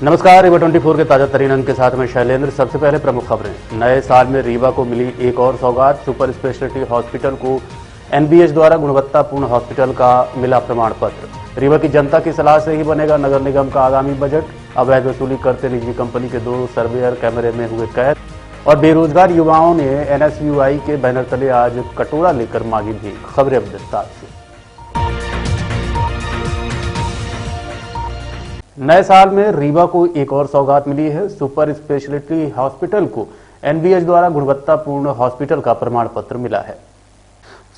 नमस्कार, रीवा 24 के ताजा तरीन अंक के साथ में शैलेंद्र। सबसे पहले प्रमुख खबरें। नए साल में रीवा को मिली एक और सौगात। सुपर स्पेशलिटी हॉस्पिटल को एनबीएच द्वारा गुणवत्तापूर्ण हॉस्पिटल का मिला प्रमाण पत्र। रीवा की जनता की सलाह से ही बनेगा नगर निगम का आगामी बजट। अवैध वसूली करते निजी कंपनी के 2 सर्वेयर कैमरे में हुए कैद। और बेरोजगार युवाओं ने एनएसयूआई के बैनर तले आज कटोरा लेकर मांगी भीख। खबरें अब विस्तार से। नए साल में रीवा को एक और सौगात मिली है। सुपर स्पेशलिटी हॉस्पिटल को एनबीएच द्वारा गुणवत्तापूर्ण हॉस्पिटल का प्रमाण पत्र मिला है।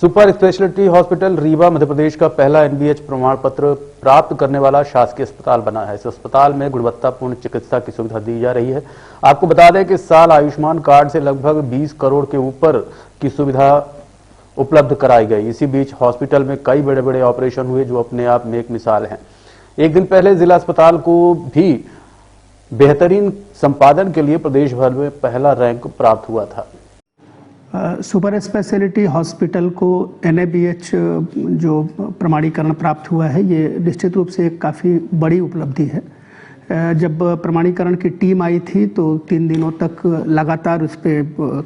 Super speciality hospital Rewa Madhya Pradesh का पहला एनबीएच प्रमाण पत्र प्राप्त करने वाला शासकीय अस्पताल बना है। इस अस्पताल में गुणवत्तापूर्ण चिकित्सा की सुविधा दी जा रही है। आपको बता दें कि इस साल आयुष्मान कार्ड से लगभग 20 करोड़ के ऊपर की सुविधा उपलब्ध कराई गई। इसी बीच हॉस्पिटल में कई बड़े बड़े ऑपरेशन हुए जो अपने आप में एक मिसाल है। एक दिन पहले जिला अस्पताल को भी बेहतरीन संपादन के लिए प्रदेश भर में पहला रैंक प्राप्त हुआ था। सुपर स्पेशलिटी हॉस्पिटल को एनएबीएच जो प्रमाणीकरण प्राप्त हुआ है, ये निश्चित रूप से एक काफ़ी बड़ी उपलब्धि है। जब प्रमाणीकरण की टीम आई थी तो 3 दिनों तक लगातार उस पर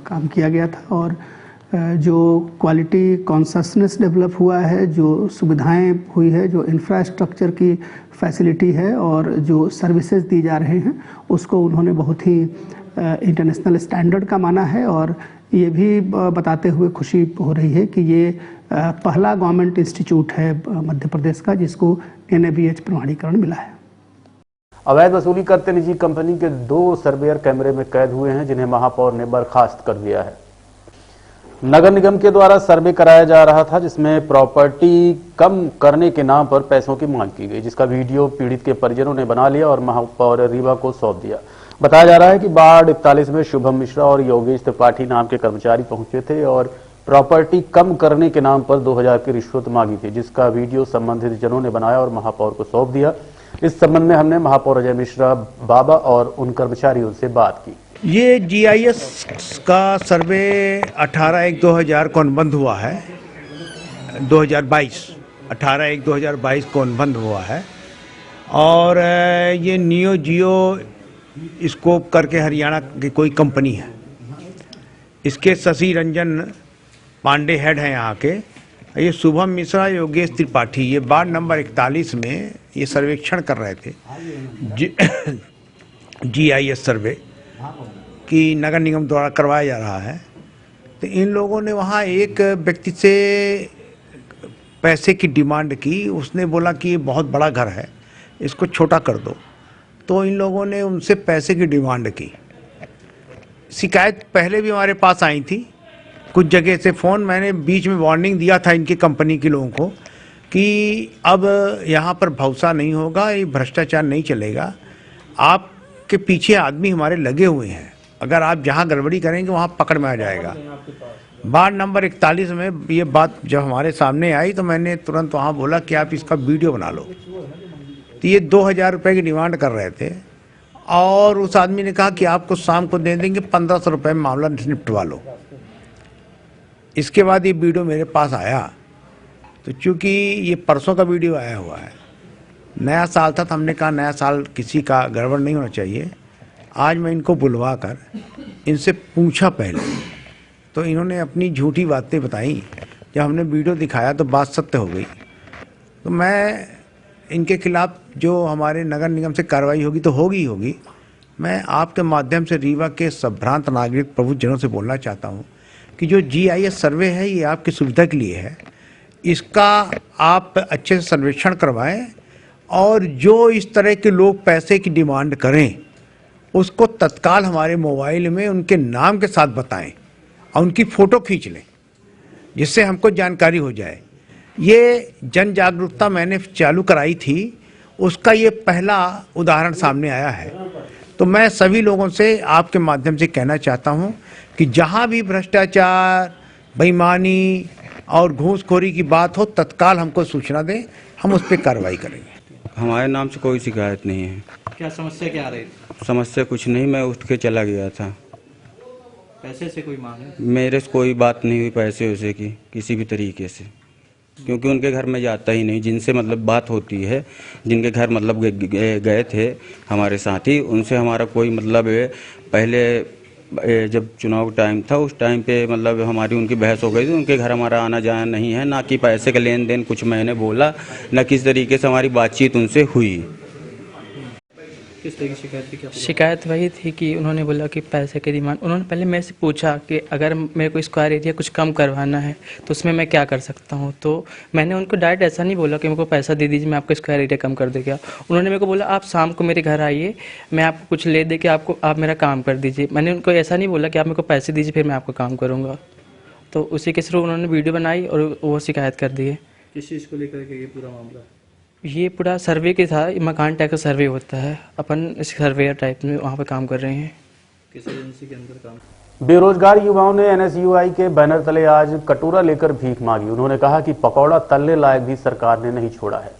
काम किया गया था और जो क्वालिटी कॉन्शसनेस डेवलप हुआ है, जो सुविधाएं हुई है, जो इंफ्रास्ट्रक्चर की फैसिलिटी है और जो सर्विसेज दी जा रहे हैं, उसको उन्होंने बहुत ही इंटरनेशनल स्टैंडर्ड का माना है। और ये भी बताते हुए खुशी हो रही है कि ये पहला गवर्नमेंट इंस्टीट्यूट है मध्य प्रदेश का जिसको एनएबीएच प्रमाणीकरण मिला है। अवैध वसूली करते निजी कंपनी के 2 सर्वेयर कैमरे में कैद हुए हैं, जिन्हें महापौर ने बर्खास्त कर दिया है। नगर निगम के द्वारा सर्वे कराया जा रहा था जिसमें प्रॉपर्टी कम करने के नाम पर पैसों की मांग की गई, जिसका वीडियो पीड़ित के परिजनों ने बना लिया और महापौर रीवा को सौंप दिया। बताया जा रहा है कि वार्ड 41 में शुभम मिश्रा और योगेश त्रिपाठी नाम के कर्मचारी पहुंचे थे और प्रॉपर्टी कम करने के नाम पर 2000 की रिश्वत मांगी थी, जिसका वीडियो संबंधित जनों ने बनाया और महापौर को सौंप दिया। इस संबंध में हमने महापौर अजय मिश्रा बाबा और उन कर्मचारियों से बात की। ये जीआईएस का सर्वे 18/1/2000 को अनुबंध हुआ है। 18/1/2022 को अनुबंध हुआ है और ये नियो जियो स्कोप करके हरियाणा की कोई कंपनी है। इसके शशि रंजन पांडे हेड हैं यहाँ के। ये शुभम मिश्रा, योगेश त्रिपाठी ये वार्ड नंबर 41 में ये सर्वेक्षण कर रहे थे जीआईएस सर्वे कि नगर निगम द्वारा करवाया जा रहा है। तो इन लोगों ने वहाँ एक व्यक्ति से पैसे की डिमांड की। उसने बोला कि ये बहुत बड़ा घर है, इसको छोटा कर दो। तो इन लोगों ने उनसे पैसे की डिमांड की। शिकायत पहले भी हमारे पास आई थी कुछ जगह से फ़ोन। मैंने बीच में वार्निंग दिया था इनकी कंपनी के लोगों को कि अब यहाँ पर भरोसा नहीं होगा, ये भ्रष्टाचार नहीं चलेगा। आपके पीछे आदमी हमारे लगे हुए हैं, अगर आप जहाँ गड़बड़ी करेंगे वहाँ पकड़ में आ जाएगा। वार्ड नंबर 41 में ये बात जब हमारे सामने आई तो मैंने तुरंत वहाँ बोला कि आप इसका वीडियो बना लो। तो ये 2000 रुपये की डिमांड कर रहे थे और उस आदमी ने कहा कि आपको शाम को दे देंगे, 1500 रुपये में मामला निपटवा लो। इसके बाद ये वीडियो मेरे पास आया। तो चूँकि ये परसों का वीडियो आया हुआ है, नया साल था, तो हमने कहा नया साल किसी का गड़बड़ नहीं होना चाहिए। आज मैं इनको बुलवा कर इनसे पूछा पहले, तो इन्होंने अपनी झूठी बातें बताई। जब हमने वीडियो दिखाया तो बात सत्य हो गई। तो मैं इनके खिलाफ जो हमारे नगर निगम से कार्रवाई होगी तो होगी ही होगी। मैं आपके माध्यम से रीवा के संभ्रांत नागरिक प्रबुद्धजनों से बोलना चाहता हूँ कि जो जीआईएस सर्वे है ये आपकी सुविधा के लिए है। इसका आप अच्छे से सर्वेक्षण करवाएं और जो इस तरह के लोग पैसे की डिमांड करें उसको तत्काल हमारे मोबाइल में उनके नाम के साथ बताएं और उनकी फ़ोटो खींच लें, जिससे हमको जानकारी हो जाए। ये जन जागरूकता मैंने चालू कराई थी, उसका ये पहला उदाहरण सामने आया है। तो मैं सभी लोगों से आपके माध्यम से कहना चाहता हूँ कि जहाँ भी भ्रष्टाचार, बेईमानी और घूसखोरी की बात हो, तत्काल हमको सूचना दें, हम उस पर कार्रवाई करेंगे। हमारे नाम से कोई शिकायत नहीं है। क्या समस्या क्या आ रही थी? समस्या कुछ नहीं, मैं उठ के चला गया था। पैसे से कोई मांग है? मेरे से कोई बात नहीं हुई पैसे वैसे की किसी भी तरीके से। क्योंकि उनके घर में जाता ही नहीं। जिनसे मतलब बात होती है, जिनके घर मतलब गए थे हमारे साथी, उनसे हमारा कोई मतलब पहले जब चुनाव टाइम था उस टाइम पे मतलब हमारी उनकी बहस हो गई थी। उनके घर हमारा आना जाना नहीं है, ना कि पैसे का लेन देन कुछ मैंने बोला, ना किस तरीके से हमारी बातचीत उनसे हुई। किस तरह की शिकायत थी? क्या शिकायत वही थी कि उन्होंने बोला कि पैसे की डिमांड। उन्होंने पहले मेरे से पूछा कि अगर मेरे को स्क्वायर एरिया कुछ कम करवाना है तो उसमें मैं क्या कर सकता हूँ। तो मैंने उनको डायरेक्ट ऐसा नहीं बोला कि मेरे को पैसा दे दीजिए मैं आपका स्क्वायर एरिया कम कर देगा। उन्होंने मेरे को बोला आप शाम को मेरे घर आइए, मैं आपको कुछ ले दे के आप मेरा काम कर दीजिए। मैंने उनको ऐसा नहीं बोला कि आप मेरे को पैसे दीजिए फिर मैं आपका काम करूँगा। तो उसी के थ्रू उन्होंने वीडियो बनाई और वो शिकायत कर दी है। किस चीज़ को लेकर के ये पूरा मामला? ये पूरा सर्वे के था, मकान टैक्स का सर्वे होता है, अपन इस सर्वेयर टाइप में वहाँ पे काम कर रहे हैं। किस एजेंसी के अंदर काम? बेरोजगार युवाओं ने एनएसयूआई के बैनर तले आज कटोरा लेकर भीख मांगी। उन्होंने कहा कि पकौड़ा तलने लायक भी सरकार ने नहीं छोड़ा है।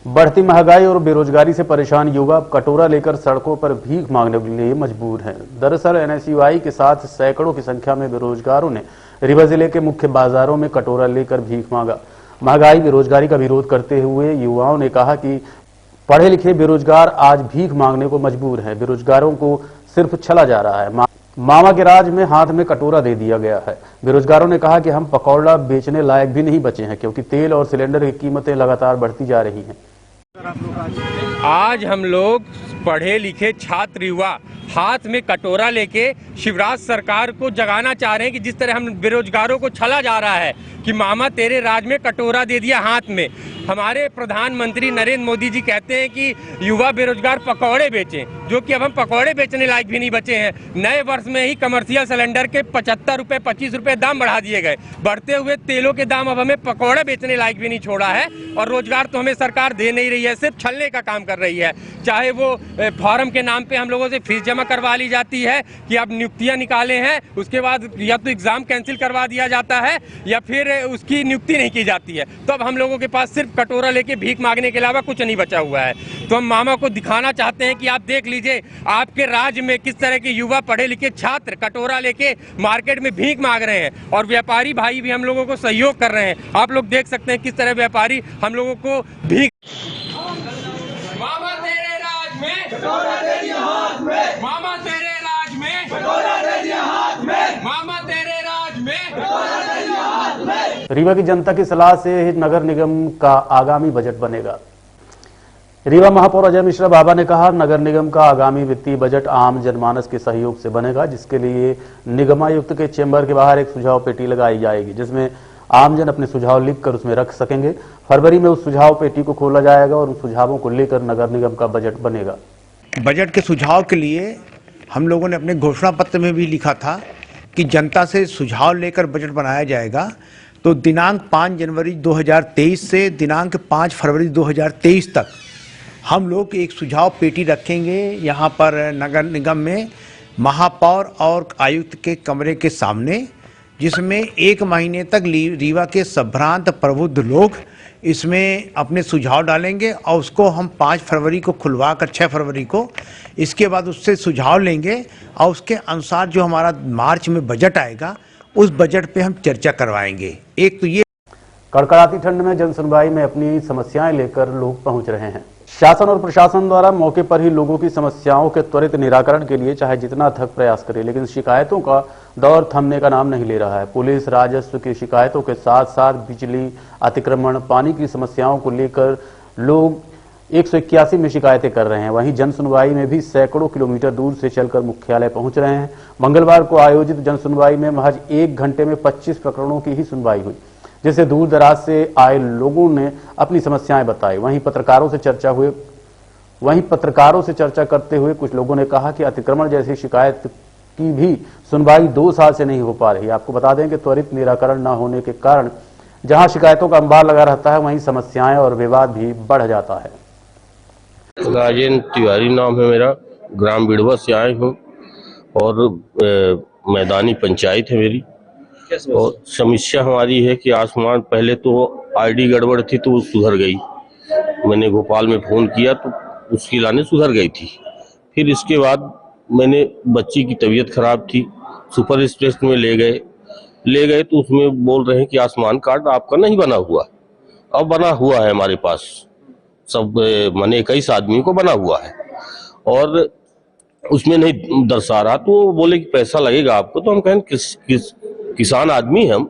बढ़ती महंगाई और बेरोजगारी से परेशान युवा कटोरा लेकर सड़कों पर भीख मांगने के लिए मजबूर हैं। दरअसल एनएसयूआई के साथ सैकड़ों की संख्या में बेरोजगारों ने रीवा जिले के मुख्य बाजारों में कटोरा लेकर भीख मांगा। महंगाई बेरोजगारी का विरोध करते हुए युवाओं ने कहा कि पढ़े लिखे बेरोजगार आज भीख मांगने को मजबूर हैं। बेरोजगारों को सिर्फ छला जा रहा है। मामा के राज में हाथ में कटोरा दे दिया गया है। बेरोजगारों ने कहा कि हम पकौड़ा बेचने लायक भी नहीं बचे हैं क्योंकि तेल और सिलेंडर की कीमतें लगातार बढ़ती जा रही हैं। आज हम लोग पढ़े लिखे छात्र युवा हाथ में कटोरा लेके शिवराज सरकार को जगाना चाह रहे हैं कि जिस तरह हम बेरोजगारों को छला जा रहा है कि मामा तेरे राज में कटोरा दे दिया हाथ में। हमारे प्रधानमंत्री नरेंद्र मोदी जी कहते हैं कि युवा बेरोजगार पकौड़े बेचें, जो कि अब हम पकौड़े बेचने लायक भी नहीं बचे हैं। नए वर्ष में ही कमर्शियल सिलेंडर के 75 रुपए 25 रुपए दाम बढ़ा दिए गए। बढ़ते हुए तेलों के दाम अब हमें पकौड़े बेचने लायक भी नहीं छोड़ा है और रोजगार तो हमें सरकार दे नहीं रही है, सिर्फ छलने का काम कर रही है। चाहे वो फॉर्म के नाम पे हम लोगों से फीस जमा करवा ली जाती है कि आप नियुक्तियां निकाले हैं, उसके बाद या तो एग्जाम कैंसिल करवा दिया जाता है या फिर उसकी नियुक्ति नहीं की जाती है। तो अब हम लोगों के पास सिर्फ कटोरा लेके भीख मांगने के अलावा कुछ नहीं बचा हुआ है। तो हम मामा को दिखाना चाहते हैं कि आप देख लीजिए आपके राज्य में किस तरह के युवा पढ़े लिखे छात्र कटोरा लेके मार्केट में भीख मांग रहे हैं और व्यापारी भाई भी हम लोगों को सहयोग कर रहे हैं। आप लोग देख सकते हैं किस तरह व्यापारी हम लोगों को भीख। मामा तेरे राज में कटोरा दे दिया हाथ में, मामा तेरे राज में कटोरा दे दिया हाथ में, मामा तेरे राज में कटोरा दे दिया हाथ में। रीवा की जनता की सलाह से नगर निगम का आगामी बजट बनेगा। रीवा महापौर अजय मिश्रा बाबा ने कहा नगर निगम का आगामी वित्तीय बजट आम जनमानस के सहयोग से बनेगा, जिसके लिए निगमायुक्त के चेंबर के बाहर एक सुझाव पेटी लगाई जाएगी जिसमें आमजन अपने सुझाव लिखकर उसमें रख सकेंगे। फरवरी में उस सुझाव पेटी को खोला जाएगा और उन सुझावों को लेकर नगर निगम का बजट बनेगा। बजट के सुझाव के लिए हम लोगों ने अपने घोषणा पत्र में भी लिखा था कि जनता से सुझाव लेकर बजट बनाया जाएगा। तो दिनांक 5 जनवरी 2023 से दिनांक 5 फरवरी 2023 तक हम लोग एक सुझाव पेटी रखेंगे यहाँ पर नगर निगम में महापौर और आयुक्त के कमरे के सामने, जिसमें 1 महीने तक रीवा के संभ्रांत प्रबुद्ध लोग इसमें अपने सुझाव डालेंगे और उसको हम 5 फरवरी को खुलवा कर 6 फरवरी को इसके बाद उससे सुझाव लेंगे और उसके अनुसार जो हमारा मार्च में बजट आएगा उस बजट पे हम चर्चा करवाएंगे। एक तो ये कड़कड़ाती ठंड में जन सुनवाई में अपनी समस्याएं लेकर लोग पहुंच रहे हैं। शासन और प्रशासन द्वारा मौके पर ही लोगों की समस्याओं के त्वरित निराकरण के लिए चाहे जितना थक प्रयास करे, लेकिन शिकायतों का दौर थमने का नाम नहीं ले रहा है। पुलिस राजस्व की शिकायतों के साथ साथ बिजली, अतिक्रमण, पानी की समस्याओं को लेकर लोग 181 में शिकायतें कर रहे हैं। वहीं जन सुनवाई में भी सैकड़ों किलोमीटर दूर से चलकर मुख्यालय पहुंच रहे हैं। मंगलवार को आयोजित जन सुनवाई में महज 1 घंटे में 25 प्रकरणों की ही सुनवाई हुई, जिससे दूर दराज से आए लोगों ने अपनी समस्याएं बताई। वहीं पत्रकारों से चर्चा करते हुए कुछ लोगों ने कहा कि अतिक्रमण जैसी शिकायत की भी सुनवाई 2 साल से नहीं हो पा रही। आपको बता दें कि त्वरित निराकरण न होने के कारण जहां शिकायतों का अंबार लगा रहता है वहीं समस्याएं और विवाद भी बढ़ जाता है। राजेंद्र तिवारी नाम है मेरा, ग्राम बिड़वा से आए हूँ और मैदानी पंचायत है मेरी। और समस्या हमारी है कि आसमान पहले तो आईडी गड़बड़ थी तो वो सुधर गई। मैंने भोपाल में फ़ोन किया तो उसकी लाने सुधर गई थी। फिर इसके बाद मैंने बच्ची की तबीयत खराब थी, सुपर स्पेशलिस्ट में ले गए ले गए तो उसमें बोल रहे हैं कि आयुष्मान कार्ड आपका नहीं बना हुआ। अब बना हुआ है हमारे पास, सब माने 21 आदमियों को बना हुआ है और उसमें नहीं दर्शा रहा। तो वो बोले कि पैसा लगेगा आपको। तो हम कहें किसान आदमी हम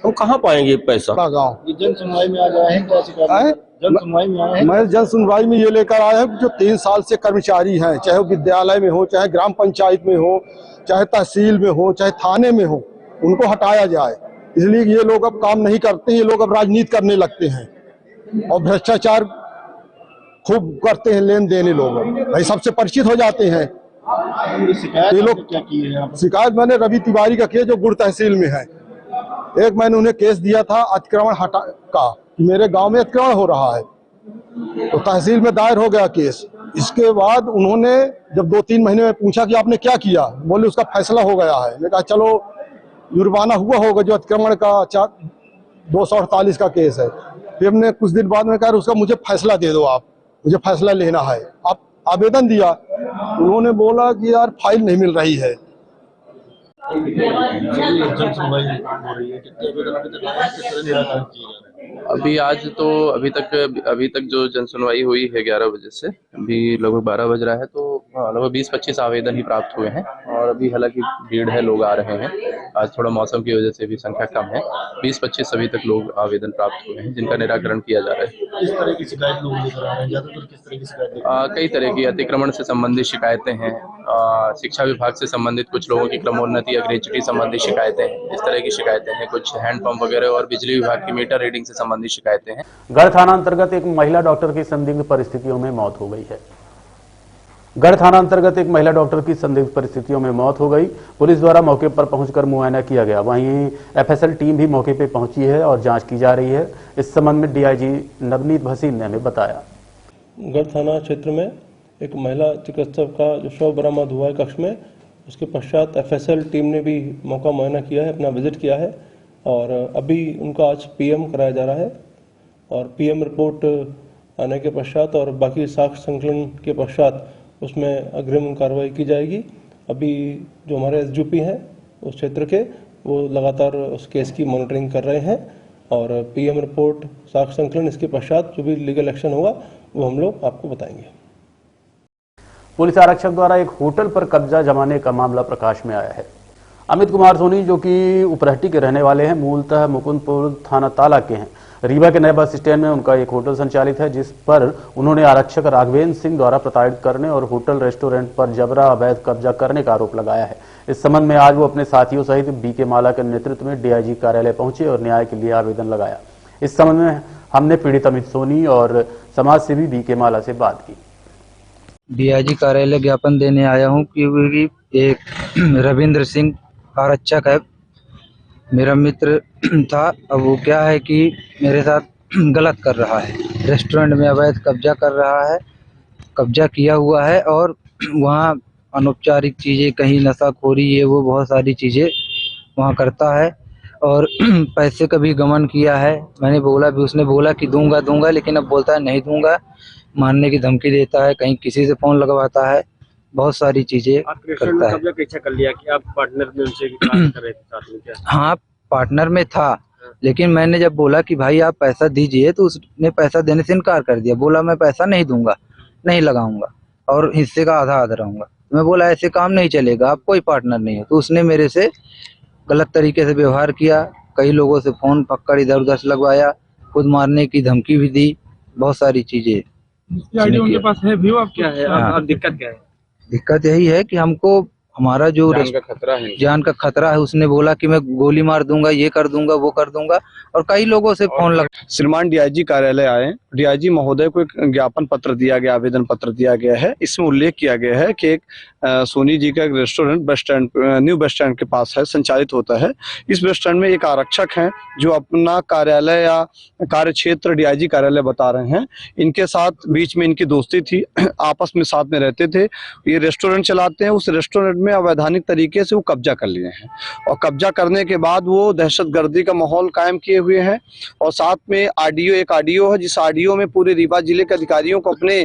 कहाँ पाएंगे पैसा। जन सुनवाई में आ गए हैं, क्या शिकायत है? जन सुनवाई में आए हैं। मैं जन सुनवाई में ये लेकर आया हूँ जो 3 साल से कर्मचारी हैं, चाहे वो विद्यालय में हो, चाहे ग्राम पंचायत में हो, चाहे तहसील में हो, चाहे थाने में हो, उनको हटाया जाए। इसलिए ये लोग अब काम नहीं करते, ये लोग अब राजनीति करने लगते हैं और भ्रष्टाचार खूब करते हैं, लेन देन लोग भाई सबसे परिचित हो जाते हैं। ये लोग क्या किए हैं? शिकायत मैंने रवि तिवारी का किया जो गुड़ तहसील में है। एक मैंने उन्हें केस दिया था अतिक्रमण हटा का, मेरे गांव में अतिक्रमण हो रहा है, तो तहसील में दायर हो गया केस। इसके बाद उन्होंने जब 2-3 महीने में पूछा कि आपने क्या किया, बोले उसका फैसला हो गया है। मैंने कहा चलो जुर्माना हुआ होगा जो अतिक्रमण का 248 का केस है। फिर हमने कुछ दिन बाद में कहा उसका मुझे फैसला दे दो, आप मुझे फैसला लेना है। आप आवेदन दिया, उन्होंने बोला कि यार फाइल नहीं मिल रही है। जन सुनवाई हो रही है, कितने आवेदन अभी तक आए हैं, किस तरह निराकरण किए जा रहे हैं? अभी तक जो जन सुनवाई हुई है 11 बजे से अभी लगभग 12 बज रहा है, तो लगभग 20-25 आवेदन ही प्राप्त हुए हैं। और अभी हालांकि भीड़ है, लोग आ रहे हैं, आज थोड़ा मौसम की वजह से भी संख्या कम है। 20-25 अभी तक लोग आवेदन प्राप्त हुए हैं जिनका निराकरण किया जा रहा है। किस तरह की शिकायत लोग लेकर आ रहे हैं? ज्यादातर किस तरह की शिकायत? कई तरह की अतिक्रमण से संबंधित शिकायतें हैं, शिक्षा विभाग से संबंधित कुछ लोगों की क्रमोन्नति या ग्रेच्युटी संबंधी शिकायतें हैं, इस तरह की शिकायतें हैं। कुछ हैंडपंप वगैरह और बिजली विभाग की मीटर रीडिंग से संबंधित शिकायतें हैं। गढ़ थाना अंतर्गत एक महिला डॉक्टर की संदिग्ध परिस्थितियों में मौत हो गई है। गढ़ थाना अंतर्गत एक महिला डॉक्टर की संदिग्ध परिस्थितियों में मौत हो गई। पुलिस द्वारा मौके पर पहुंचकर मुआयना किया गया। वहीं एफएसएल टीम भी मौके पर पहुंची है और जांच की जा रही है। इस संबंध में डीआईजी नवनीत भसीन ने हमें बताया। गढ़ थाना क्षेत्र में एक महिला चिकित्सक का जो शव बरामद हुआ है कक्ष में, उसके पश्चात एफएसएल टीम ने भी मौका मुआयना किया है, अपना विजिट किया है और अभी उनका आज पीएम कराया जा रहा है और पीएम रिपोर्ट आने के पश्चात और बाकी साक्ष्य संकलन के पश्चात उसमें अग्रिम कार्रवाई की जाएगी। अभी जो हमारे एसडीओपी हैं उस क्षेत्र के, वो लगातार उस केस की मॉनिटरिंग कर रहे हैं और पीएम रिपोर्ट, साक्ष्य संकलन, इसके पश्चात जो भी लीगल एक्शन होगा वो हम लोग आपको बताएंगे। पुलिस आरक्षक द्वारा एक होटल पर कब्जा जमाने का मामला प्रकाश में आया है। अमित कुमार सोनी, जो कि उपरहटी के रहने वाले हैं, मूलतः मुकुंदपुर थाना ताला के हैं। रीवा के नए बस स्टैंड में उनका एक होटल संचालित है, जिस पर उन्होंने आरक्षक राघवेंद्र सिंह द्वारा प्रताड़ित करने और होटल रेस्टोरेंट पर जबरा अवैध कब्जा करने का आरोप लगाया है। इस संबंध में आज वो अपने साथियों सहित बीके माला के नेतृत्व में डीआईजी कार्यालय पहुंचे और न्याय के लिए आवेदन लगाया। इस संबंध में हमने पीड़ित अमित सोनी और समाज सेवी बीके माला से बात की। डीआईजी कार्यालय ज्ञापन देने आया हूं क्योंकि एक रविंद्र सिंह आरक्षक है, मेरा मित्र था। अब वो क्या है कि मेरे साथ गलत कर रहा है, रेस्टोरेंट में अवैध कब्जा कर रहा है, कब्जा किया हुआ है और वहाँ अनौपचारिक चीज़ें, कहीं नशाखोरी, ये वो बहुत सारी चीज़ें वहाँ करता है और पैसे का भी गमन किया है। मैंने बोला भी, उसने बोला कि दूंगा दूंगा, लेकिन अब बोलता है नहीं दूंगा, मारने की धमकी देता है, कहीं किसी से फोन लगवाता है, बहुत सारी चीजें करता है। कैसे कर लिया कि आप पार्टनर में उनसे काम कर रहे थे साथ में क्या? हाँ, पार्टनर में था, लेकिन मैंने जब बोला कि भाई आप पैसा दीजिए तो उसने पैसा देने से इनकार कर दिया। बोला मैं पैसा नहीं दूंगा, नहीं लगाऊंगा और हिस्से का आधा आधा रहूंगा। मैं बोला ऐसे काम नहीं चलेगा, आप कोई पार्टनर नहीं है। तो उसने मेरे से गलत तरीके से व्यवहार किया, कई लोगों से फोन पकड़ इधर उधर से लगवाया, खुद मारने की धमकी भी दी, बहुत सारी चीजें। उनके पास है व्यू, अब क्या है? अब दिक्कत क्या है? दिक्कत यही है कि हमको हमारा जो जान का खतरा है। उसने बोला कि मैं गोली मार दूंगा, ये कर दूंगा, वो कर दूंगा और कई लोगों से फोन लगा। श्रीमान डीआईजी कार्यालय आए, डीआईजी महोदय को एक ज्ञापन पत्र दिया गया, आवेदन पत्र दिया गया है। इसमें उल्लेख किया गया है कि एक सोनी जी का एक restaurant bus stand, new bus stand के पास है, संचालित होता है। इस बस स्टैंड में एक आरक्षक हैं जो अपना कार्यालय या कार्य क्षेत्र डीआईजी कार्यालय बता रहे हैं। इनके साथ बीच में इनकी दोस्ती थी, आपस में साथ में रहते थे। ये रेस्टोरेंट चलाते हैं, उस रेस्टोरेंट में अवैधानिक तरीके से वो कब्जा कर लिए हैं और कब्जा करने के बाद वो दहशतगर्दी का माहौल कायम किए हुए हैं और साथ में आरडीओ, एक आरडीओ है, जिस आरडीओ में पूरे रीवा जिले के अधिकारियों को अपने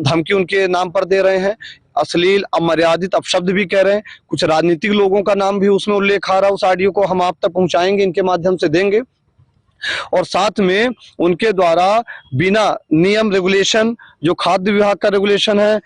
धमकी उनके नाम पर दे रहे हैं। अश्लील अमर्यादित अपशब्द भी कह रहे हैं, कुछ राजनीतिक लोगों का नाम भी उसमें उल्लेख आ रहा है। उस ऑडियो को हम आप तक पहुंचाएंगे, इनके माध्यम से देंगे। और साथ में उनके द्वारा बिना नियम रेगुलेशन, जो खाद्य विभाग का रेगुलेशन है,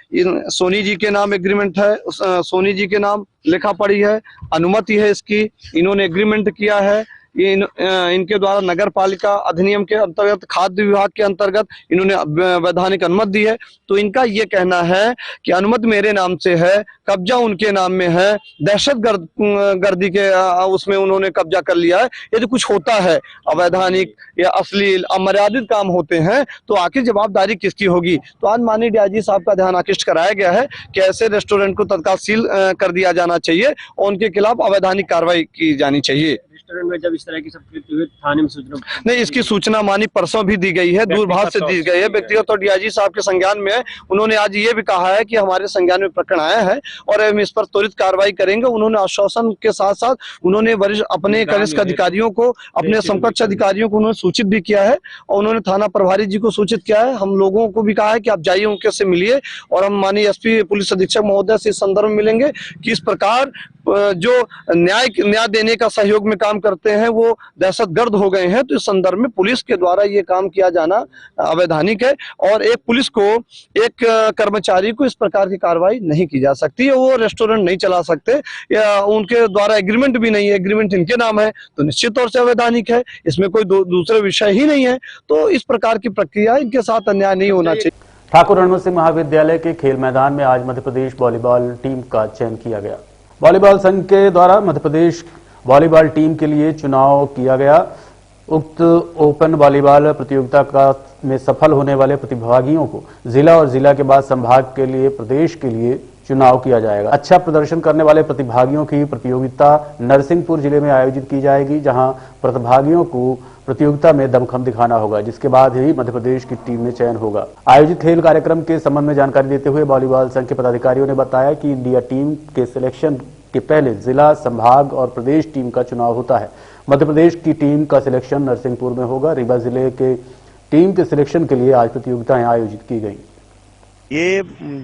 सोनी जी के नाम एग्रीमेंट है, सोनी जी के नाम लिखा पड़ी है, अनुमति है इसकी, इन्होंने एग्रीमेंट किया है। इनके द्वारा नगर पालिका अधिनियम के अंतर्गत, खाद्य विभाग के अंतर्गत इन्होंने वैधानिक अनुमति दी है। तो इनका ये कहना है कि अनुमति मेरे नाम से है, कब्जा उनके नाम में है, दहशतगर्दी के उसमें उन्होंने कब्जा कर लिया है। यदि कुछ होता है अवैधानिक या अश्लील अमर्यादित काम होते हैं तो आखिर जवाबदारी किसकी होगी। तो आज माननीय डीआईजी साहब का ध्यान आकृष्ट कराया गया है कि ऐसे रेस्टोरेंट को तत्काल सील कर दिया जाना चाहिए और उनके खिलाफ अवैधानिक कार्रवाई की जानी चाहिए। रेस्टोरेंट में जब इस तरह की सब कृत्य हुए थाने में सूचना नहीं, इसकी सूचना मानी परसों भी दी गई है, दूरभाष से दी गई है, व्यक्तिगत और डीआईजी साहब के संज्ञान में है। उन्होंने आज ये भी कहा है कि हमारे संज्ञान में प्रकरण आया है और हम इस पर त्वरित कार्रवाई करेंगे। उन्होंने आश्वासन के साथ साथ उन्होंने वरिष्ठ अपने कनिष्ठ अधिकारियों को, अपने समकक्ष अधिकारियों को उन्होंने सूचित भी किया है और उन्होंने थाना प्रभारी जी को सूचित किया है। हम लोगों को भी कहा है कि आप जाइए, उनके से मिलिए और हम माननीय एसपी पुलिस अधीक्षक महोदय से इस संदर्भ में मिलेंगे कि इस प्रकार जो न्याय देने का सहयोग में काम करते हैं वो दहशतगर्द हो गए हैं। तो इस संदर्भ में पुलिस के द्वारा ये काम किया जाना अवैधानिक है और एक पुलिस को, एक कर्मचारी को इस प्रकार की कार्रवाई नहीं की जा सकती है। वो रेस्टोरेंट नहीं चला सकते या उनके द्वारा एग्रीमेंट भी नहीं है, एग्रीमेंट इनके नाम है तो निश्चित तौर से अवैधानिक है, इसमें कोई दूसरे विषय ही नहीं है। तो इस प्रकार की प्रक्रिया, इनके साथ अन्याय नहीं होना चाहिए। ठाकुर रणमल सिंह महाविद्यालय के खेल मैदान में आज मध्य प्रदेश वॉलीबॉल टीम का चयन किया गया। वॉलीबॉल संघ के द्वारा मध्य प्रदेश वॉलीबॉल टीम के लिए चुनाव किया गया। उक्त ओपन वॉलीबॉल प्रतियोगिता का में सफल होने वाले प्रतिभागियों को जिला और जिला के बाद संभाग के लिए, प्रदेश के लिए चुनाव किया जाएगा। अच्छा प्रदर्शन करने वाले प्रतिभागियों की प्रतियोगिता नरसिंहपुर जिले में आयोजित की जाएगी, जहां प्रतिभागियों को प्रतियोगिता में दमखम दिखाना होगा, जिसके बाद ही मध्य प्रदेश की टीम में चयन होगा। आयोजित खेल कार्यक्रम के संबंध में जानकारी देते हुए वॉलीबॉल संघ के पदाधिकारियों ने बताया कि इंडिया टीम के सिलेक्शन के पहले जिला, संभाग और प्रदेश टीम का चुनाव होता है। मध्य प्रदेश की टीम का सिलेक्शन नरसिंहपुर में होगा। रीवा जिले के टीम के सिलेक्शन के लिए आज प्रतियोगिताएं आयोजित की गई। ये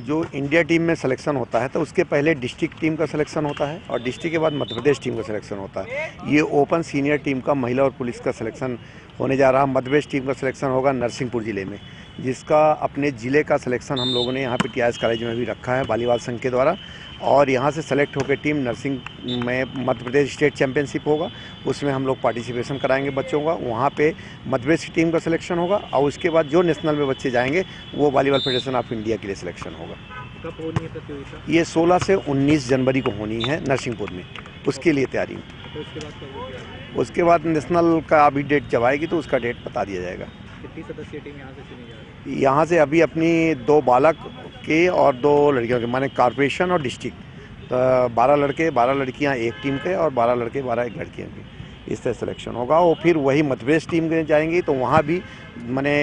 जो इंडिया टीम में सिलेक्शन होता है तो उसके पहले डिस्ट्रिक्ट टीम का सिलेक्शन होता है और डिस्ट्रिक्ट के बाद मध्य प्रदेश टीम का सिलेक्शन होता है। ये ओपन सीनियर टीम का महिला और पुलिस का सिलेक्शन होने जा रहा है। मध्य प्रदेश टीम का सिलेक्शन होगा नरसिंहपुर जिले में, जिसका अपने ज़िले का सिलेक्शन हम लोगों ने यहाँ पे टीआईएस कॉलेज में भी रखा है वॉलीबॉल संघ के द्वारा। और यहाँ से सेलेक्ट होकर टीम नर्सिंग में मध्य प्रदेश स्टेट चैंपियनशिप होगा, उसमें हम लोग पार्टिसिपेशन कराएंगे बच्चों का। वहाँ पे मध्य प्रदेश की टीम का सिलेक्शन होगा और उसके बाद जो नेशनल में बच्चे जाएंगे वो वॉलीबॉल फेडरेशन ऑफ इंडिया के लिए सिलेक्शन होगा। कब होनी है प्रतियोगिता? ये 16 से 19 जनवरी को होनी है नरसिंहपुर में, उसके लिए तैयारी में। तो उसके बाद कब होगी? उसके बाद नेशनल का अभी डेट जब आएगी तो उसका डेट बता दिया जाएगा। कितनी सदस्यीय टीम यहाँ से चुनी जा रही है? यहाँ से अभी अपनी 2 बालक के और 2 लड़कियों के, माने कॉर्पोरेशन और डिस्ट्रिक्ट, तो 12 लड़के 12 लड़कियाँ एक टीम के और 12 लड़के 12 एक लड़कियों के, इस तरह सिलेक्शन होगा। और फिर वही मध्य प्रदेश टीम में जाएंगी तो वहाँ भी माने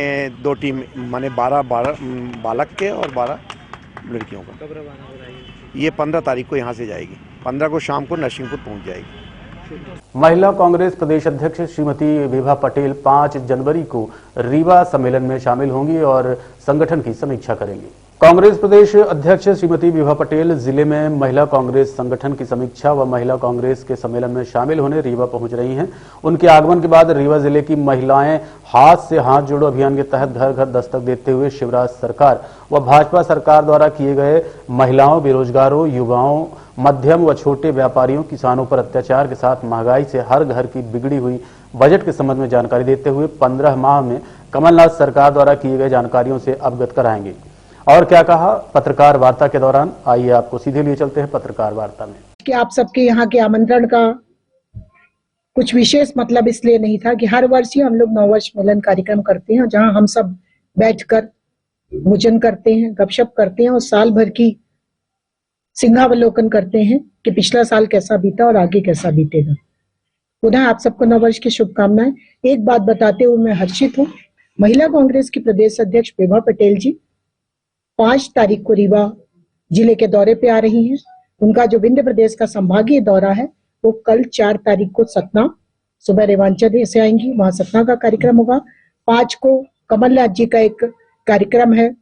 2 टीम, माने 12 बालक के और 12 लड़कियों का। कब रवाना हो रही है? ये 15 तारीख को यहाँ से जाएगी, 15 को शाम को नरसिंहपुर पहुँच जाएगी। महिला कांग्रेस प्रदेश अध्यक्ष श्रीमती विभा पटेल 5 जनवरी को रीवा सम्मेलन में शामिल होंगी और संगठन की समीक्षा करेंगी। कांग्रेस प्रदेश अध्यक्ष श्रीमती विभा पटेल जिले में महिला कांग्रेस संगठन की समीक्षा व महिला कांग्रेस के सम्मेलन में शामिल होने रीवा पहुंच रही हैं। उनके आगमन के बाद रीवा जिले की महिलाएं हाथ से हाथ जोड़ो अभियान के तहत घर घर दस्तक देते हुए शिवराज सरकार व भाजपा सरकार द्वारा किए गए महिलाओं, बेरोजगारों, युवाओं, मध्यम व छोटे व्यापारियों, किसानों पर अत्याचार के साथ महंगाई से हर घर की बिगड़ी हुई बजट के संबंध में जानकारी देते हुए 15 माह में कमलनाथ सरकार द्वारा किए गए जानकारियों से अवगत कराएंगे। और क्या कहा पत्रकार वार्ता के दौरान, आइए आपको सीधे लिए चलते हैं पत्रकार वार्ता में। कि आप सबके यहाँ के आमंत्रण का कुछ विशेष मतलब इसलिए नहीं था कि हर वर्ष ही हम लोग नववर्ष मिलन कार्यक्रम करते हैं जहां हम सब बैठकर भोजन करते हैं, गपशप करते हैं और साल भर की सिंहावलोकन करते हैं कि पिछला साल कैसा बीता और आगे कैसा बीतेगा। पुनः आप सबको नववर्ष की शुभकामनाएं। एक बात बताते हुए मैं हर्षित हूँ, महिला कांग्रेस की प्रदेश अध्यक्ष विभा पटेल जी 5 तारीख को रीवा जिले के दौरे पे आ रही हैं। उनका जो विंध्य प्रदेश का संभागीय दौरा है वो कल 4 तारीख को सतना, सुबह रेवांचल से आएंगी, वहां सतना का कार्यक्रम होगा। 5 को कमलनाथ जी का एक कार्यक्रम है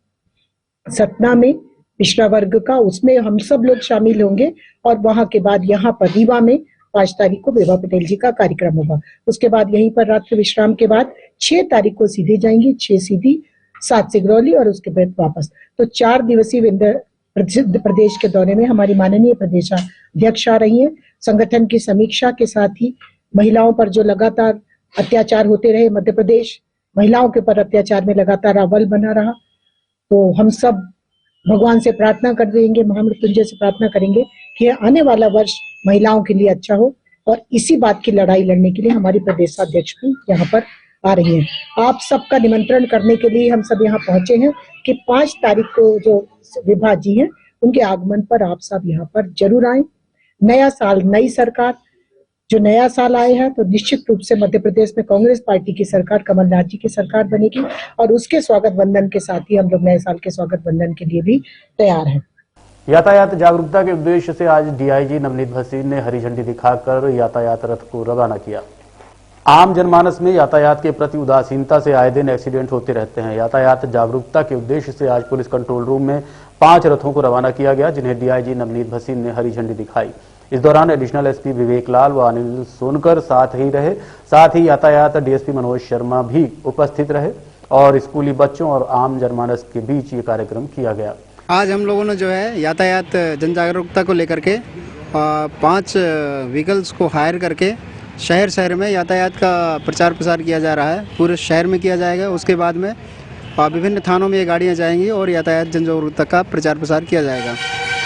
सतना में, पिछड़ा वर्ग का, उसमें हम सब लोग शामिल होंगे। और वहां के बाद यहाँ पर रीवा में 5 तारीख को विभा पटेल जी का कार्यक्रम होगा। उसके बाद यहीं पर रात्रि विश्राम के बाद 6 तारीख को सीधे जाएंगे, 6 सीधी, 7 सिगरौली और उसके बाद वापस। तो 4 दिवसीय प्रदेश के दौरे में हमारी माननीय प्रदेशाध्यक्ष आ रही हैं। संगठन की समीक्षा के साथ ही महिलाओं पर जो लगातार अत्याचार होते रहे, मध्य प्रदेश महिलाओं के ऊपर अत्याचार में लगातार अव्वल बना रहा, तो हम सब भगवान से प्रार्थना कर देंगे, महामृत्युंजय से प्रार्थना करेंगे कि आने वाला वर्ष महिलाओं के लिए अच्छा हो। और इसी बात की लड़ाई लड़ने के लिए हमारी प्रदेशाध्यक्ष भी यहाँ पर आ रही हैं। आप सबका निमंत्रण करने के लिए हम सब यहाँ पहुंचे हैं कि 5 तारीख को जो विभा जी हैं उनके आगमन पर आप सब यहाँ पर जरूर आए। नया साल, नई सरकार, जो नया साल आए हैं तो निश्चित रूप से मध्य प्रदेश में कांग्रेस पार्टी की सरकार, कमलनाथ जी की सरकार बनेगी और उसके स्वागत वंदन के साथ ही हम लोग नए साल के स्वागत वंदन के लिए भी तैयार हैं। यातायात जागरूकता के उद्देश्य से आज डीआईजी नवनीत भसीन ने हरी झंडी दिखाकर यातायात रथ को रवाना किया। आम जनमानस में यातायात के प्रति उदासीनता से आए दिन एक्सीडेंट होते रहते हैं। यातायात जागरूकता के उद्देश्य से आज पुलिस कंट्रोल रूम में 5 रथों को रवाना किया गया, जिन्हें डीआईजी नवनीत भसीन ने हरी झंडी दिखाई। इस दौरान एडिशनल एसपी विवेक लाल व अनिल सोनकर साथ ही रहे। साथ ही यातायात डीएसपी मनोज शर्मा भी उपस्थित रहे और स्कूली बच्चों और आम जनमानस के बीच ये कार्यक्रम किया गया। आज हम लोगों ने जो है यातायात जन जागरूकता को लेकर के 5 व्हीकल्स को हायर करके शहर में यातायात का प्रचार प्रसार किया जा रहा है। पूरे शहर में किया जाएगा। उसके बाद में विभिन्न थानों में ये गाड़ियाँ जाएंगी और यातायात जन जागरूकता का प्रचार प्रसार किया जाएगा।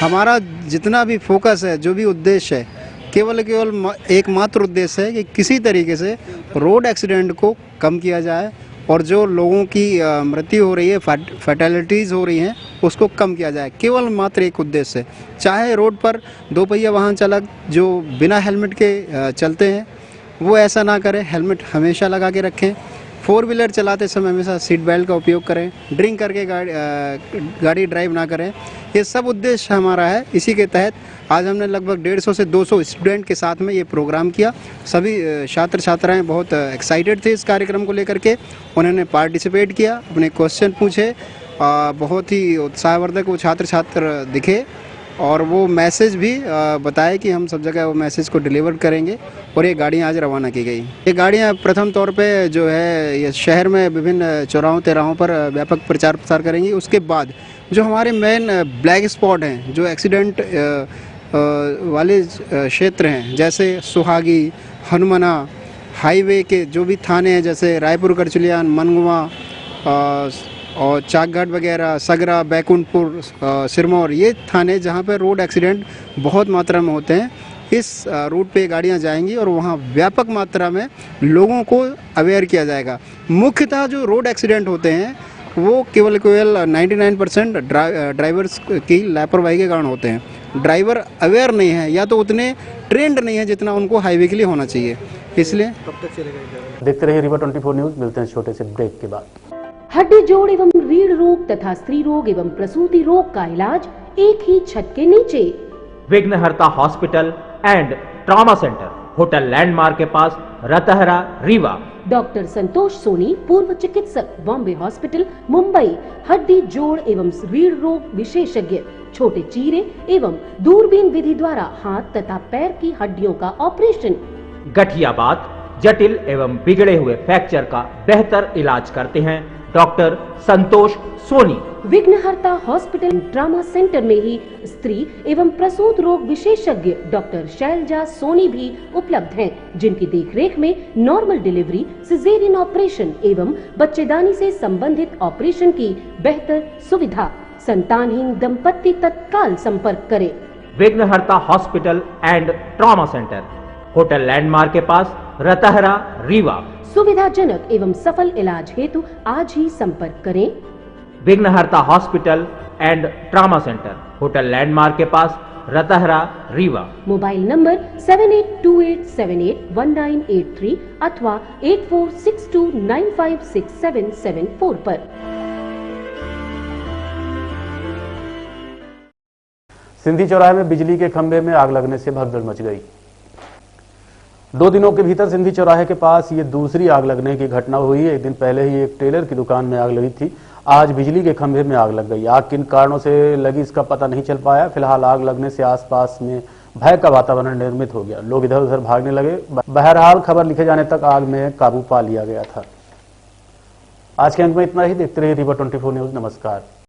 हमारा जितना भी फोकस है, जो भी उद्देश्य है, केवल एकमात्र उद्देश्य है कि किसी तरीके से रोड एक्सीडेंट को कम किया जाए और जो लोगों की मृत्यु हो रही है, फैटेलिटीज़ हो रही हैं, उसको कम किया जाए। केवल मात्र एक उद्देश्य है। चाहे रोड पर 2 पहिया वाहन चालक जो बिना हेलमेट के चलते हैं वो ऐसा ना करें, हेलमेट हमेशा लगा के रखें। 4 व्हीलर चलाते समय हमेशा सीट बेल्ट का उपयोग करें, ड्रिंक करके गाड़ी ड्राइव ना करें। ये सब उद्देश्य हमारा है। इसी के तहत आज हमने लगभग 150 से 200 स्टूडेंट के साथ में ये प्रोग्राम किया। सभी छात्र छात्राएं बहुत एक्साइटेड थे इस कार्यक्रम को लेकर के। उन्होंने पार्टिसिपेट किया, अपने क्वेश्चन पूछे, बहुत ही उत्साहवर्धक वो छात्र दिखे और वो मैसेज भी बताए कि हम सब जगह वो मैसेज को डिलीवर करेंगे। और ये गाड़ियाँ आज रवाना की गई। ये गाड़ियाँ प्रथम तौर पे जो है ये शहर में विभिन्न चौराहों तिराहों पर व्यापक प्रचार प्रसार करेंगी। उसके बाद जो हमारे मेन ब्लैक स्पॉट हैं, जो एक्सीडेंट वाले क्षेत्र हैं, जैसे सुहागी, हनुमना, हाईवे के जो भी थाने हैं, जैसे रायपुर, करचुलियान, मनगुआ और चाकघाट वगैरह, सगरा, बैकुंठपुर, सिरमौर, ये थाने जहाँ पर रोड एक्सीडेंट बहुत मात्रा में होते हैं, इस रूट पे गाड़ियाँ जाएंगी और वहाँ व्यापक मात्रा में लोगों को अवेयर किया जाएगा। मुख्यतः जो रोड एक्सीडेंट होते हैं वो केवल 99% ड्राइवर्स की लापरवाही के कारण होते हैं। ड्राइवर अवेयर नहीं है या तो उतने ट्रेंड नहीं है जितना उनको हाईवे के लिए होना चाहिए। इसलिए कब तक चलेगा? देखते रहिए रीवा 24 न्यूज़। मिलते हैं छोटे से ब्रेक के बाद। हड्डी जोड़ एवं रीढ़ रोग तथा स्त्री रोग एवं प्रसूति रोग का इलाज एक ही छत के नीचे। विघ्नहर्ता hospital and trauma centre, hotel landmark के पास, रतहरा, रीवा। डॉक्टर संतोष सोनी, पूर्व चिकित्सक, बॉम्बे हॉस्पिटल, मुंबई। हड्डी जोड़ एवं रीढ़ रोग विशेषज्ञ, छोटे चीरे एवं दूरबीन विधि द्वारा हाथ तथा पैर की हड्डियों का ऑपरेशन। गठियाबात, जटिल एवं बिगड़े हुए फ्रैक्चर का बेहतर इलाज करते हैं डॉक्टर संतोष सोनी। विघ्नहर्ता हॉस्पिटल ट्रॉमा सेंटर में ही स्त्री एवं प्रसूत रोग विशेषज्ञ डॉक्टर शैलजा सोनी भी उपलब्ध हैं, जिनकी देखरेख में नॉर्मल डिलीवरी, सिजेरियन ऑपरेशन एवं बच्चेदानी से संबंधित ऑपरेशन की बेहतर सुविधा। संतानहीन दंपत्ति तत्काल संपर्क करें। विघ्नहर्ता hospital and trauma centre, hotel landmark के पास, रतहरा, रीवा। सुविधाजनक एवं सफल इलाज हेतु आज ही संपर्क करें। विघ्नहर्ता hospital and trauma centre, hotel landmark के पास, रतहरा, रीवा। मोबाइल नंबर 7828781983 अथवा 8462956774 पर। सिंधी चौराहे में बिजली के खंभे में आग लगने से भगदड़ मच गई। 2 दिनों के भीतर सिंधी चौराहे के पास ये दूसरी आग लगने की घटना हुई। एक दिन पहले ही एक टेलर की दुकान में आग लगी थी आज बिजली के खंभे में आग लग गई। आग किन कारणों से लगी इसका पता नहीं चल पाया। फिलहाल आग लगने से आसपास में भय का वातावरण निर्मित हो गया। लोग इधर उधर भागने लगे। बहरहाल खबर लिखे जाने तक आग में काबू पा लिया गया था। आज के अंक में इतना ही। देखते रहिए रीवा 24 न्यूज। नमस्कार।